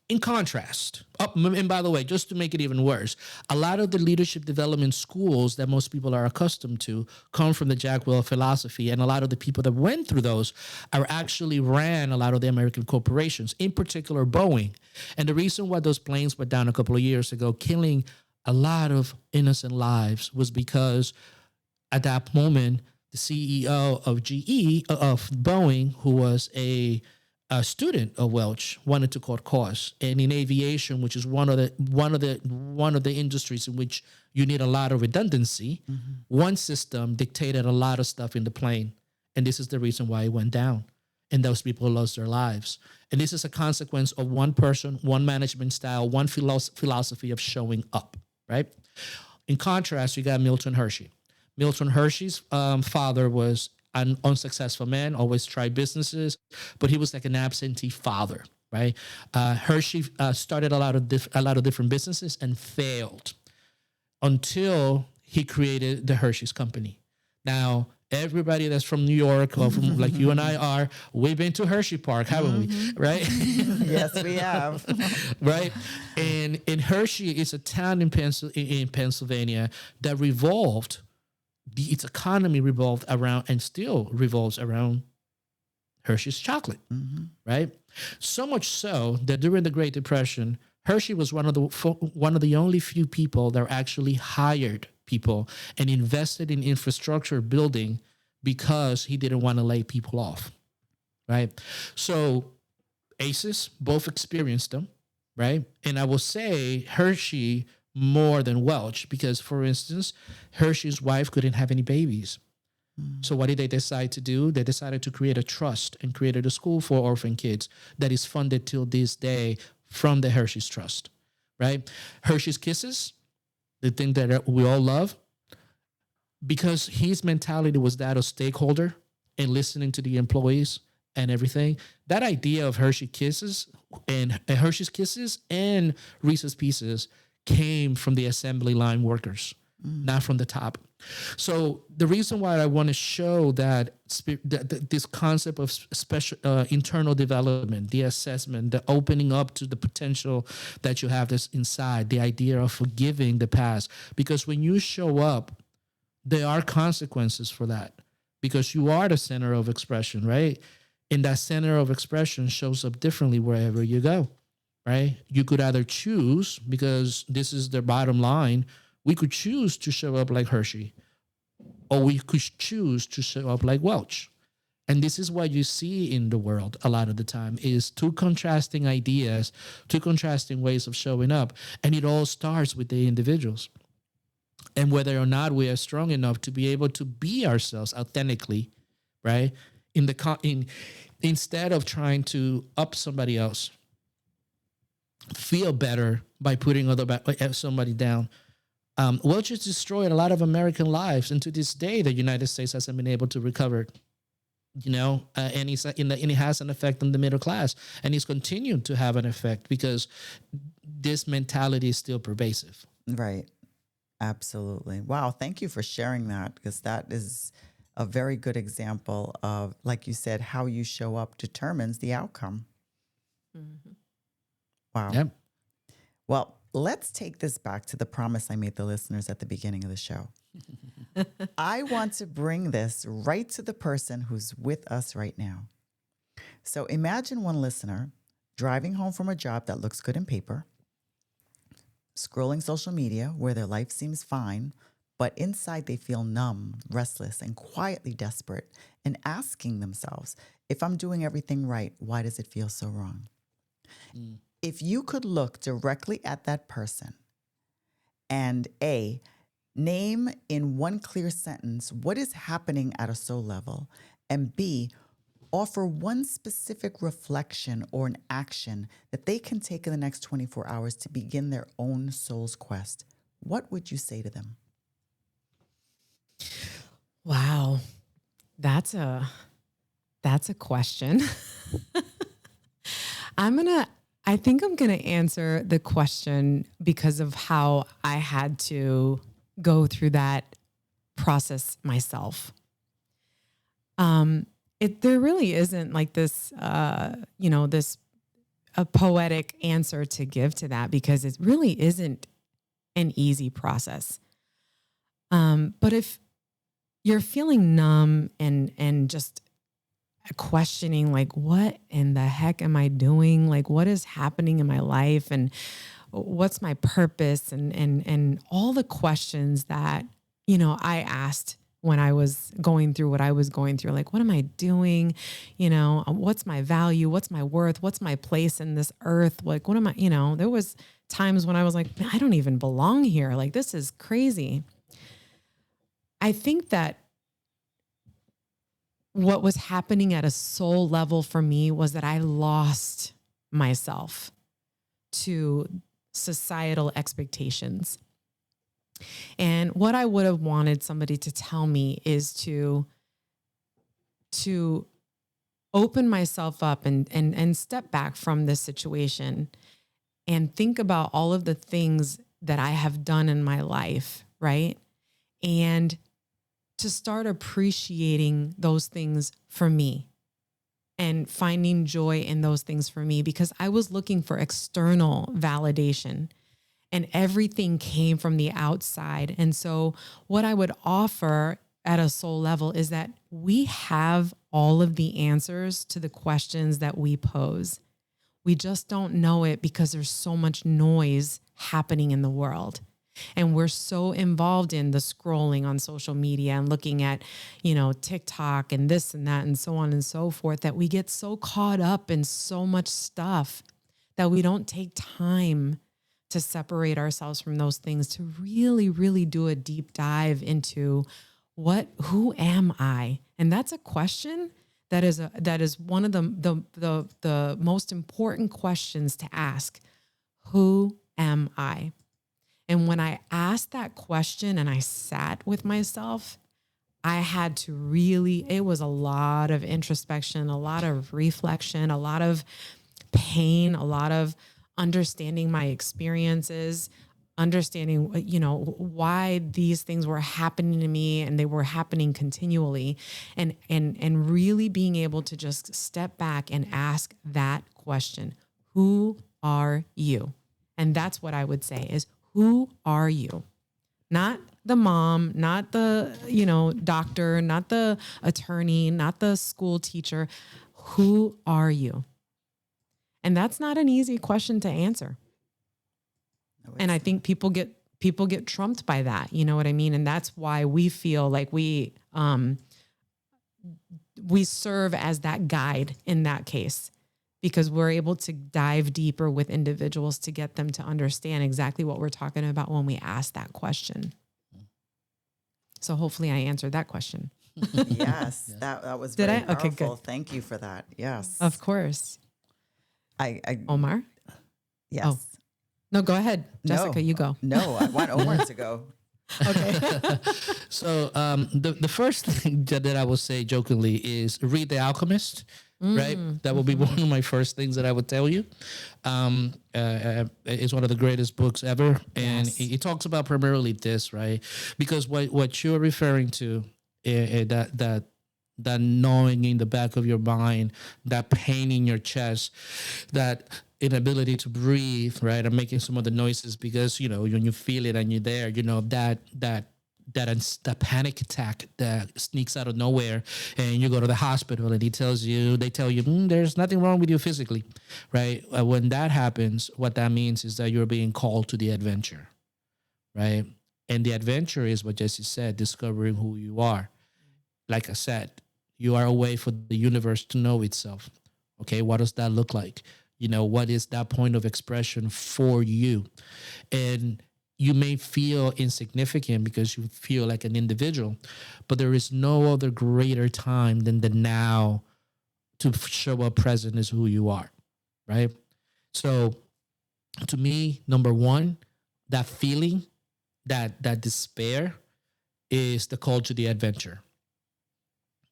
In contrast, and by the way, just to make it even worse, a lot of the leadership development schools that most people are accustomed to come from the Jack Welch philosophy, and a lot of the people that went through those are actually ran a lot of the American corporations, in particular Boeing. And the reason why those planes went down a couple of years ago, killing a lot of innocent lives, was because at that moment, the CEO of GE, of Boeing, who was a student of Welch, wanted to cut costs. And in aviation, which is one of the industries in which you need a lot of redundancy, one system dictated a lot of stuff in the plane. And this is the reason why it went down. And those people lost their lives. And this is a consequence of one person, one management style, one philosophy of showing up, right? In contrast, you got Milton Hershey. Milton Hershey's father was an unsuccessful man, always tried businesses, but he was like an absentee father, right? Hershey started a lot of different businesses and failed until he created the Hershey's company. Now, everybody that's from New York or from like you and I are, we've been to Hershey Park, haven't we? Right? Yes, we have. Right? And Hershey is a town in Pennsylvania that revolved. Its economy revolved around and still revolves around Hershey's chocolate, right? So much so that during the Great Depression, Hershey was one of the only few people that actually hired people and invested in infrastructure building because he didn't want to lay people off, right? So aces both experienced them, right? And I will say Hershey more than Welch because, for instance, Hershey's wife couldn't have any babies. So what did they decide to do? They decided to create a trust and created a school for orphan kids that is funded till this day from the Hershey's Trust, right? Hershey's Kisses, the thing that we all love, because his mentality was that of stakeholder and listening to the employees and everything. That idea of Hershey's Kisses and Reese's Pieces came from the assembly line workers, not from the top. So the reason why I want to show that this concept of special internal development, the assessment, the opening up to the potential that you have this inside, the idea of forgiving the past, because when you show up, there are consequences for that because you are the center of expression, right? And that center of expression shows up differently wherever you go. Right? You could either choose, because this is the bottom line, we could choose to show up like Hershey, or we could choose to show up like Welch. And this is what you see in the world a lot of the time is two contrasting ideas, two contrasting ways of showing up. And it all starts with the individuals. And whether or not we are strong enough to be able to be ourselves authentically, right? Instead of trying to up somebody else, feel better by putting somebody down. Welch has destroyed a lot of American lives, and to this day, the United States hasn't been able to recover. And it has an effect on the middle class, and it's continued to have an effect because this mentality is still pervasive. Right. Absolutely. Wow. Thank you for sharing that, because that is a very good example of, like you said, how you show up determines the outcome. Mm-hmm. Wow. Yep. Well, let's take this back to the promise I made the listeners at the beginning of the show. I want to bring this right to the person who's with us right now. So imagine one listener driving home from a job that looks good in paper, scrolling social media where their life seems fine, but inside they feel numb, restless, and quietly desperate, and asking themselves, if I'm doing everything right, why does it feel so wrong? If you could look directly at that person and A, name in one clear sentence what is happening at a soul level, and B, offer one specific reflection or an action that they can take in the next 24 hours to begin their own soul's quest, what would you say to them? Wow. That's a question. I think I'm going to answer the question because of how I had to go through that process myself. There really isn't like this, this a poetic answer to give to that, because it really isn't an easy process. But if you're feeling numb and just questioning, like, what in the heck am I doing? Like, what is happening in my life? And what's my purpose? And all the questions that, I asked when I was going through what I was going through. Like, what am I doing? What's my value? What's my worth? What's my place in this earth? Like, what am I, there was times when I was like, man, I don't even belong here. Like, this is crazy. I think that what was happening at a soul level for me was that I lost myself to societal expectations. And what I would have wanted somebody to tell me is to open myself up and step back from this situation and think about all of the things that I have done in my life, right? And to start appreciating those things for me and finding joy in those things for me, because I was looking for external validation and everything came from the outside. And so what I would offer at a soul level is that we have all of the answers to the questions that we pose. We just don't know it because there's so much noise happening in the world. And we're so involved in the scrolling on social media and looking at, TikTok and this and that and so on and so forth, that we get so caught up in so much stuff that we don't take time to separate ourselves from those things, to really, really do a deep dive into who am I? And that's a question that is one of the most important questions to ask. Who am I? And when I asked that question and I sat with myself, I had to it was a lot of introspection, a lot of reflection, a lot of pain, a lot of understanding my experiences, understanding, why these things were happening to me, and they were happening continually, and really being able to just step back and ask that question. Who are you? And that's what I would say is, who are you? Not the mom, not the, doctor, not the attorney, not the school teacher. Who are you? And that's not an easy question to answer. No, and I think people get trumped by that. You know what I mean? And that's why we feel like we serve as that guide in that case, because we're able to dive deeper with individuals to get them to understand exactly what we're talking about when we ask that question. So hopefully I answered that question. Yes, yeah. That was very powerful. Okay, good. Thank you for that. Yes. Of course. Omar? Yes. Oh. No, go ahead. Jessica, you go. No, I want Omar to go. Okay. So the first thing that I will say jokingly is read The Alchemist. Right? That will be one of my first things that I would tell you. It's one of the greatest books ever. And yes. It talks about primarily this, right? Because what you're referring to, that gnawing in the back of your mind, that pain in your chest, that inability to breathe, right? I'm making some of the noises because, when you feel it and you're there, that panic attack that sneaks out of nowhere, and you go to the hospital and they tell you there's nothing wrong with you physically, right? When that happens, what that means is that you're being called to the adventure, right? And the adventure is what Jessie said, discovering who you are. Like I said, you are a way for the universe to know itself. Okay, what does that look like? What is that point of expression for you? And you may feel insignificant because you feel like an individual, but there is no other greater time than the now to show up present as who you are, right? So to me, number one, that feeling, that despair is the call to the adventure.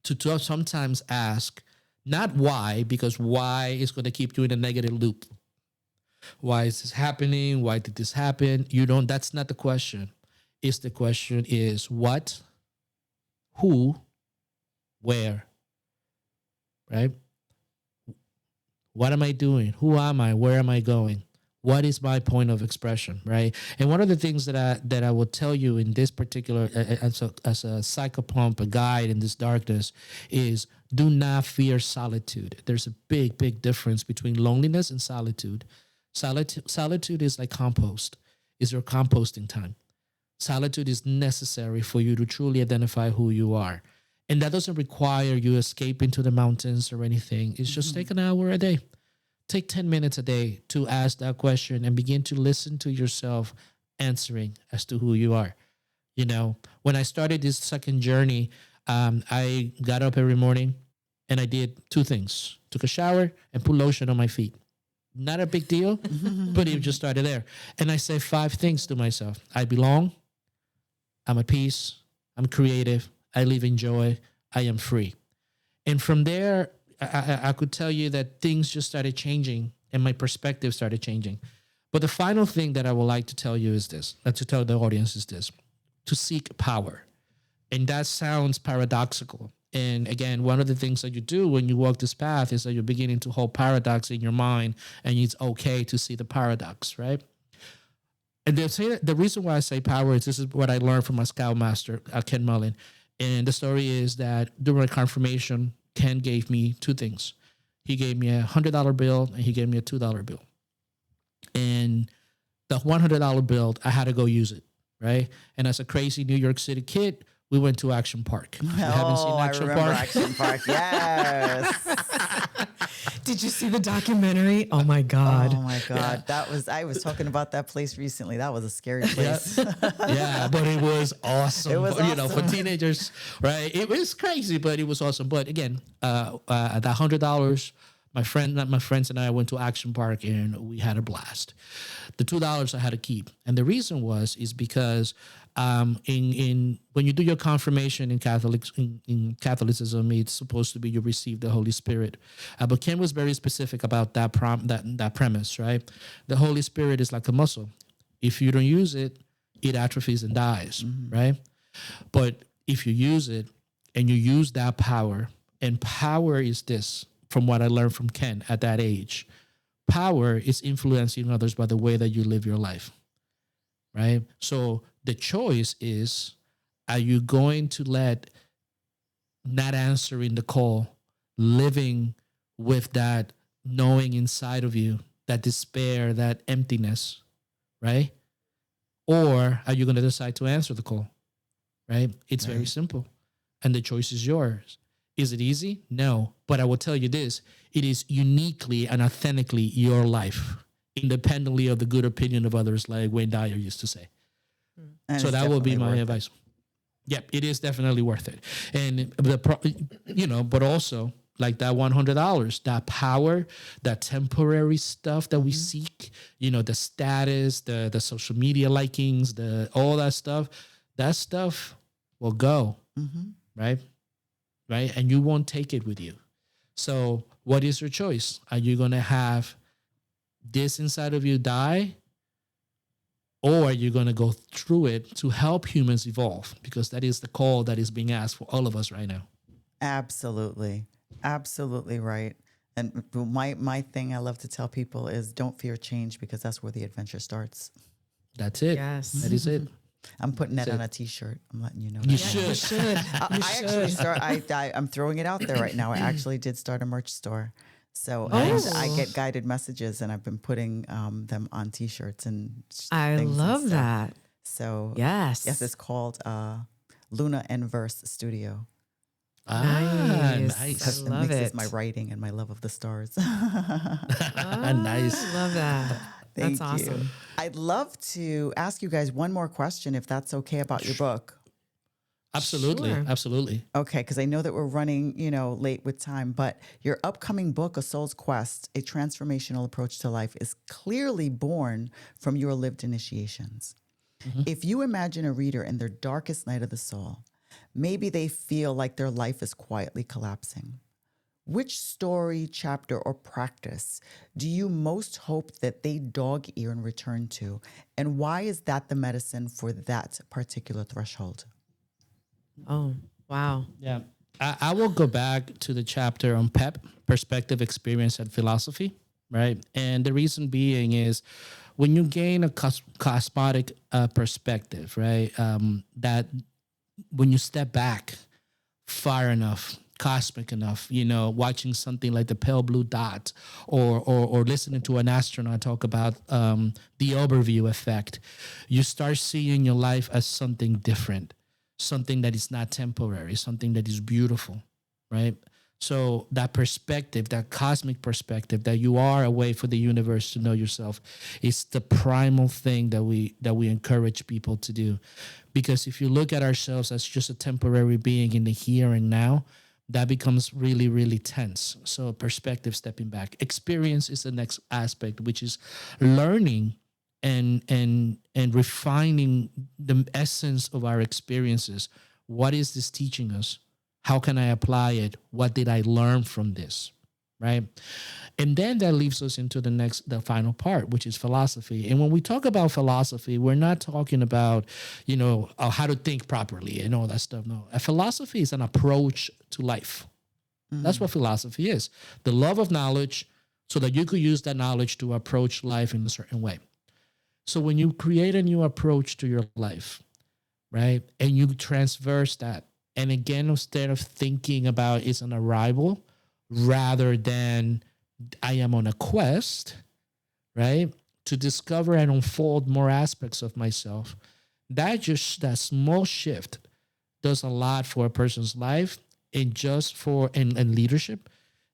To sometimes ask, not why, because why is going to keep you in a negative loop. Why is this happening? Why did this happen? That's not the question. The question is what, who, where, right? What am I doing? Who am I? Where am I going? What is my point of expression, right? And one of the things that I will tell you in this particular, as a psychopomp, a guide in this darkness, is do not fear solitude. There's a big, big difference between loneliness and solitude. Solitude is like compost. Is your composting time. Solitude is necessary for you to truly identify who you are. And that doesn't require you escape into the mountains or anything. It's just take an hour a day. Take 10 minutes a day to ask that question and begin to listen to yourself answering as to who you are. You know, when I started this second journey, I got up every morning and I did two things. Took a shower and put lotion on my feet. Not a big deal, but it just started there. And I said 5 things to myself. I belong. I'm at peace. I'm creative. I live in joy. I am free. And from there, I could tell you that things just started changing and my perspective started changing. But the final thing that I would like to tell you is this, to tell the audience is this, to seek power. And that sounds paradoxical. And again, one of the things that you do when you walk this path is that you're beginning to hold paradox in your mind, and it's okay to see the paradox, right? And the reason why I say power is this is what I learned from my scoutmaster, Ken Mullen. And the story is that during my confirmation, Ken gave me 2 things. He gave me a $100 bill and he gave me a $2 bill. And the $100 bill, I had to go use it, right? And as a crazy New York City kid, we went to Action Park. You haven't seen Action I remember Park? Action Park. Yes. Did you see the documentary? Oh my God. Oh my God. I was talking about that place recently. That was a scary place. Yeah, but it was awesome. It was You know, for awesome. teenagers, right? It was crazy, but it was awesome. But again, that $100, my friends and I went to Action Park and we had a blast. The $2 I had to keep, and the reason is because in when you do your confirmation in Catholicism, it's supposed to be you receive the Holy Spirit. But Ken was very specific about that premise, right? The Holy Spirit is like a muscle. If you don't use it, it atrophies and dies, right? But if you use it and you use that power, and power is this, from what I learned from Ken at that age, power is influencing others by the way that you live your life, right? So the choice is, are you going to let not answering the call, living with that knowing inside of you, that despair, that emptiness, right? Or are you going to decide to answer the call, right? It's very simple. And the choice is yours. Is it easy? No. But I will tell you this, it is uniquely and authentically your life, independently of the good opinion of others, like Wayne Dyer used to say. And So it's that will be definitely my worth advice. Yep, it is definitely worth it. And but also like that $100, that power, that temporary stuff that we seek, the status, the social media likings, all that stuff will go, right? Right? And you won't take it with you. So what is your choice? Are you going to have this inside of you die? Or are you going to go through it to help humans evolve? Because that is the call that is being asked for all of us right now. Absolutely. Absolutely right. And my thing I love to tell people is don't fear change, because that's where the adventure starts. That's it. Yes. That is it. I'm putting that on a T-shirt. I'm letting you know. You that. should. I'm throwing it out there right now. I actually did start a merch store. So Nice. and I get guided messages, and I've been putting them on T-shirts and I things and love stuff. that. So Yes. it's called Luna and Verse Studio. Nice. Nice. I love mixes it. my writing and my love of the stars. Nice. Love that. Thank That's you. awesome. I'd love to ask you guys one more question, if that's okay, about your book. Absolutely. Sure. Absolutely. Okay, because I know that we're running, late with time, but your upcoming book, A Soul's Quest, A Transformational Approach to Life, is clearly born from your lived initiations. If you imagine a reader in their darkest night of the soul, maybe they feel like their life is quietly collapsing. Which story, chapter, or practice do you most hope that they dog ear and return to? And why is that the medicine for that particular threshold? Oh, wow. Yeah. I will go back to the chapter on PEP, perspective, experience, and philosophy, right? And the reason being is when you gain a cosmotic perspective, right? That when you step back far enough, cosmic enough, watching something like the pale blue dot, or listening to an astronaut talk about the overview effect, you start seeing your life as something different, something that is not temporary, something that is beautiful, right? So that perspective, that cosmic perspective, that you are a way for the universe to know yourself, is the primal thing that we encourage people to do. Because if you look at ourselves as just a temporary being in the here and now, that becomes really, really tense. So perspective, stepping back. Experience is the next aspect, which is learning and refining the essence of our experiences. What is this teaching us? How can I apply it? What did I learn from this? Right? And then that leads us into the final part, which is philosophy. And when we talk about philosophy, we're not talking about, how to think properly and all that stuff. No, a philosophy is an approach to life. That's what philosophy is. The love of knowledge so that you could use that knowledge to approach life in a certain way. So when you create a new approach to your life, right, and you transverse that, and again, instead of thinking about it's an arrival, rather than I am on a quest, right, to discover and unfold more aspects of myself, that small shift does a lot for a person's life and and leadership.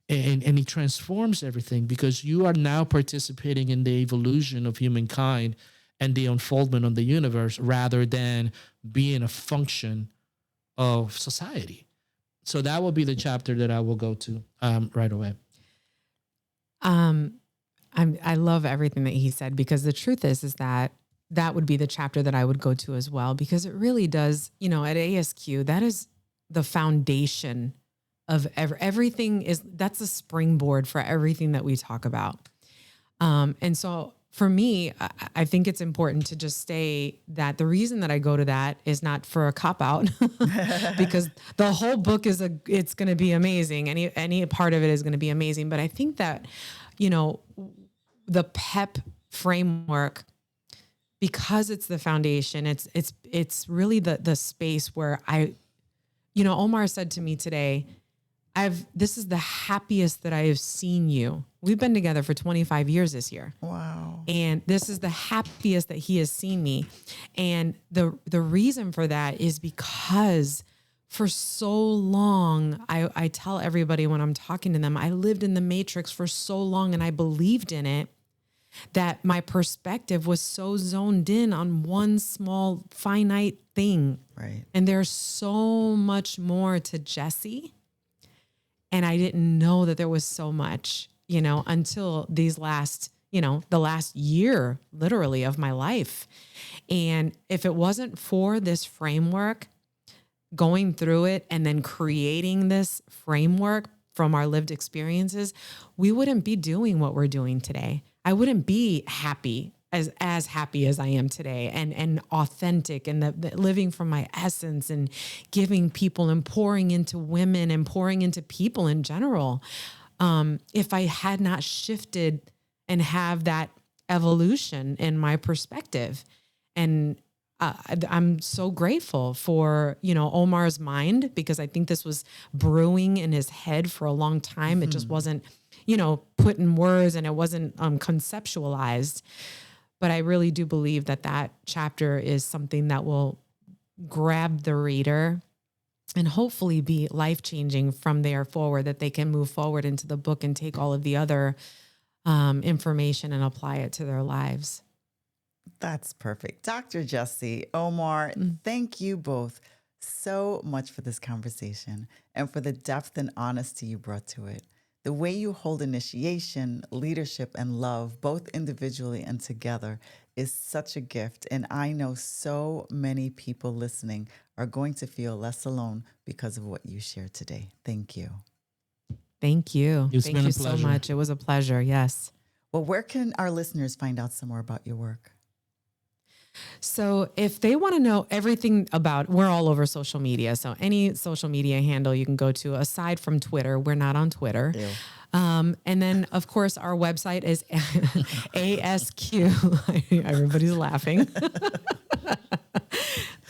And it transforms everything because you are now participating in the evolution of humankind and the unfoldment of the universe rather than being a function of society. So that will be the chapter that I will go to right away. I love everything that he said, because the truth is that would be the chapter that I would go to as well, because it really does, at ASQ, that is the foundation of everything. That's a springboard for everything that we talk about. And so for me, I think it's important to just say that the reason that I go to that is not for a cop out, because the whole book it's going to be amazing. Any part of it is going to be amazing. But I think that, the PEP framework, because it's the foundation, it's really the space where Omar said to me today, this is the happiest that I have seen you. We've been together for 25 years this year. Wow. And this is the happiest that he has seen me. And the reason for that is because for so long, I tell everybody when I'm talking to them, I lived in the matrix for so long and I believed in it, that my perspective was so zoned in on one small finite thing. Right. And there's so much more to Jessie. And I didn't know that there was so much, until the last year, literally, of my life. And if it wasn't for this framework, going through it and then creating this framework from our lived experiences, we wouldn't be doing what we're doing today. I wouldn't be happy as happy as I am today, and authentic, and the living from my essence and giving people and pouring into women and pouring into people in general. If I had not shifted and have that evolution in my perspective. And I'm so grateful for, Omar's mind, because I think this was brewing in his head for a long time. Mm-hmm. It just wasn't, put in words, and it wasn't conceptualized. But I really do believe that chapter is something that will grab the reader and hopefully be life-changing from there forward, that they can move forward into the book and take all of the other information and apply it to their lives. That's perfect. Dr. Jessie, Omar, thank you both so much for this conversation and for the depth and honesty you brought to it. The way you hold initiation, leadership, and love, both individually and together, is such a gift. And I know so many people listening are going to feel less alone because of what you shared today. Thank you. Thank you. It's Thank been you a pleasure. so much. It was a pleasure. Yes. Well, where can our listeners find out some more about your work? So if they want to know everything about, we're all over social media. So any social media handle you can go to, aside from Twitter, we're not on Twitter. Ew. And then of course our website is ASQ. Everybody's laughing.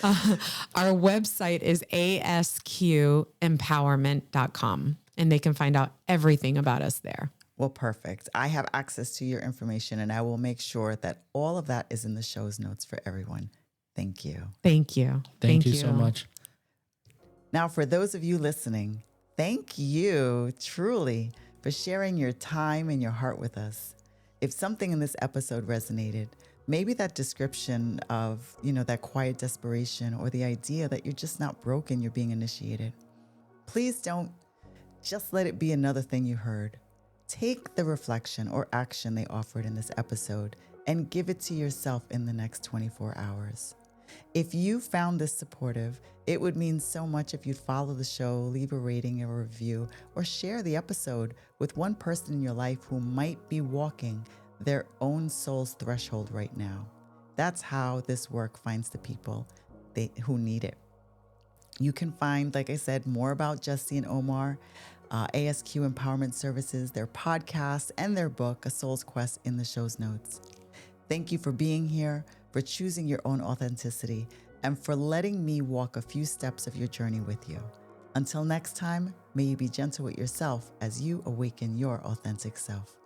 Our website is asqempowerment.com, and they can find out everything about us there. Well, perfect. I have access to your information, and I will make sure that all of that is in the show's notes for everyone. Thank you. Thank you. Thank you so much. Now, for those of you listening, thank you truly for sharing your time and your heart with us. If something in this episode resonated, maybe that description of, that quiet desperation, or the idea that you're just not broken, you're being initiated, please don't just let it be another thing you heard. Take the reflection or action they offered in this episode and give it to yourself in the next 24 hours. If you found this supportive, it would mean so much if you'd follow the show, leave a rating or review, or share the episode with one person in your life who might be walking their own soul's threshold right now. That's how this work finds the people who need it. You can find, like I said, more about Jessie and Omar, ASQ Empowerment Services, their podcast, and their book, A Soul's Quest, in the show's notes. Thank you for being here, for choosing your own authenticity, and for letting me walk a few steps of your journey with you. Until next time, may you be gentle with yourself as you awaken your authentic self.